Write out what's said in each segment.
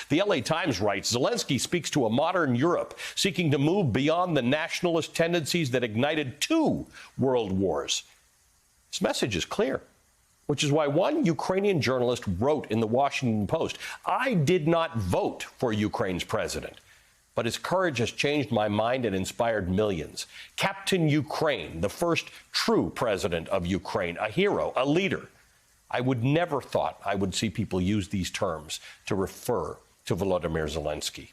The LA Times writes, Zelensky speaks to a modern Europe seeking to move beyond the nationalist tendencies that ignited 2 world wars. His message is clear, which is why one Ukrainian journalist wrote in the Washington Post, I did not vote for Ukraine's president, but his courage has changed my mind and inspired millions. Captain Ukraine, the first true president of Ukraine, a hero, a leader. I would never thought I would see people use these terms to refer to Volodymyr Zelensky.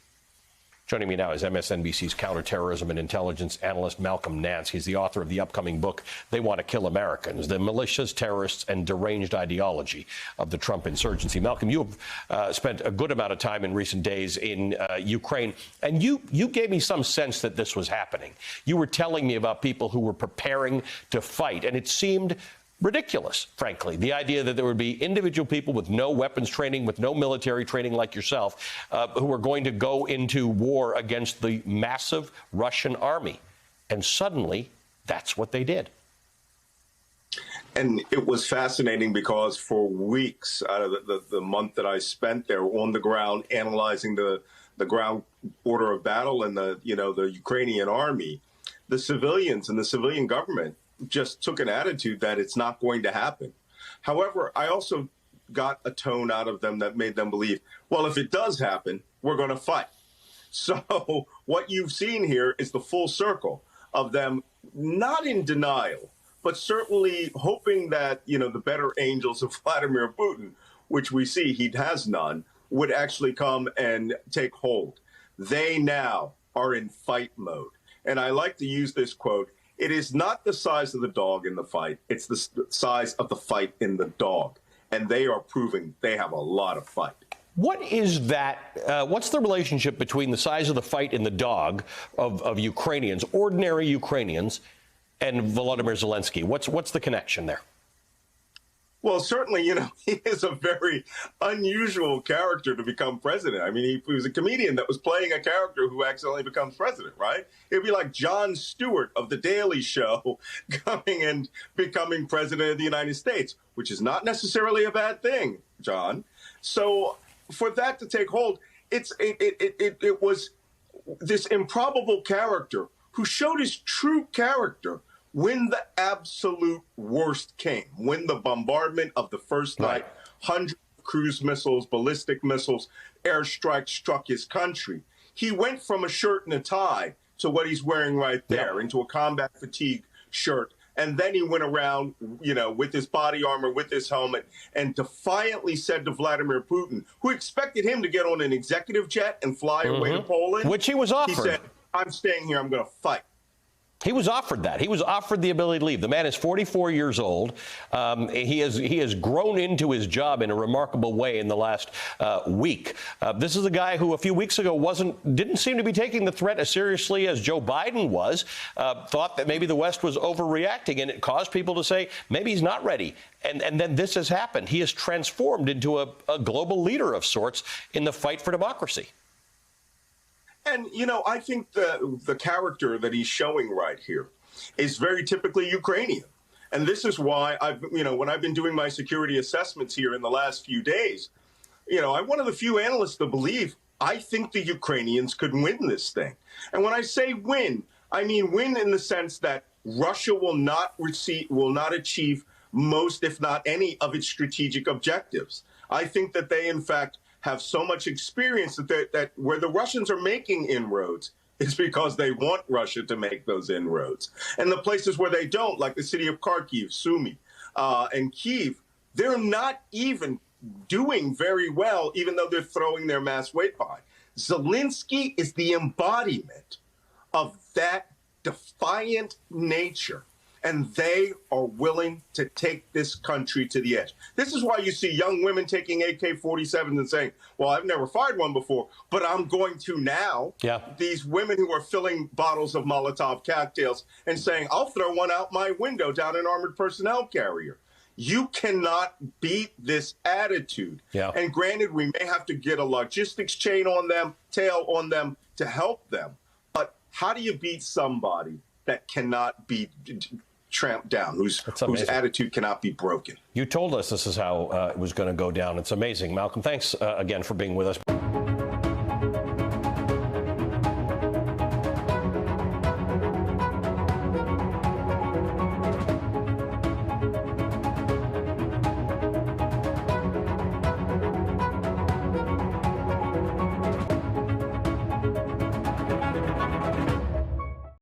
Joining me now is MSNBC's counterterrorism and intelligence analyst Malcolm Nance. He's the author of the upcoming book, They Want to Kill Americans, the militias, terrorists, and deranged ideology of the Trump insurgency. Malcolm, you have spent a good amount of time in recent days in Ukraine, and you gave me some sense that this was happening. You were telling me about people who were preparing to fight, and it seemed ridiculous, frankly, the idea that there would be individual people with no weapons training, with no military training like yourself, who are going to go into war against the massive Russian army. And suddenly, that's what they did. And it was fascinating because for weeks out of the month that I spent there on the ground analyzing the ground order of battle and the Ukrainian army, the civilians and the civilian government just took an attitude that it's not going to happen. However, I also got a tone out of them that made them believe, well, if it does happen, we're going to fight. So what you've seen here is the full circle of them not in denial, but certainly hoping that, the better angels of Vladimir Putin, which we see he has none, would actually come and take hold. They now are in fight mode. And I like to use this quote, it is not the size of the dog in the fight. It's the size of the fight in the dog. And they are proving they have a lot of fight. What is that? What's the relationship between the size of the fight in the dog of Ukrainians, ordinary Ukrainians, and Volodymyr Zelensky? What's the connection there? Well, certainly, he is a very unusual character to become president. I mean, he was a comedian that was playing a character who accidentally becomes president, right? It'd be like Jon Stewart of The Daily Show coming and becoming president of the United States, which is not necessarily a bad thing, John. So for that to take hold, it was this improbable character who showed his true character when the absolute worst came, when the bombardment of the first night, hundreds of cruise missiles, ballistic missiles, airstrikes struck his country. He went from a shirt and a tie to what he's wearing right there, into a combat fatigue shirt. And then he went around, with his body armor, with his helmet, and defiantly said to Vladimir Putin, who expected him to get on an executive jet and fly away to Poland. Which he was offered. He said, I'm staying here, I'm going to fight. He was offered that. He was offered the ability to leave. The man is 44 years old. He has grown into his job in a remarkable way in the last week. This is a guy who a few weeks ago didn't seem to be taking the threat as seriously as Joe Biden was, thought that maybe the West was overreacting, and it caused people to say maybe he's not ready. And then this has happened. He has transformed into a global leader of sorts in the fight for democracy. And, I think the character that he's showing right here is very typically Ukrainian. And this is why when I've been doing my security assessments here in the last few days, I'm one of the few analysts to believe I think the Ukrainians could win this thing. And when I say win, I mean win in the sense that Russia will not achieve most, if not any, of its strategic objectives. I think that they, in fact, have so much experience that where the Russians are making inroads is because they want Russia to make those inroads. And the places where they don't, like the city of Kharkiv, Sumy, and Kyiv, they're not even doing very well, even though they're throwing their mass weight behind. Zelensky is the embodiment of that defiant nature. And they are willing to take this country to the edge. This is why you see young women taking AK-47s and saying, well, I've never fired one before, but I'm going to now. Yeah. These women who are filling bottles of Molotov cocktails and saying, I'll throw one out my window down an armored personnel carrier. You cannot beat this attitude. Yeah. And granted, we may have to get a logistics chain on them, tail on them to help them. But how do you beat somebody that cannot be tramped down, whose attitude cannot be broken? You told us this is how it was going to go down. It's amazing. Malcolm, thanks again for being with us.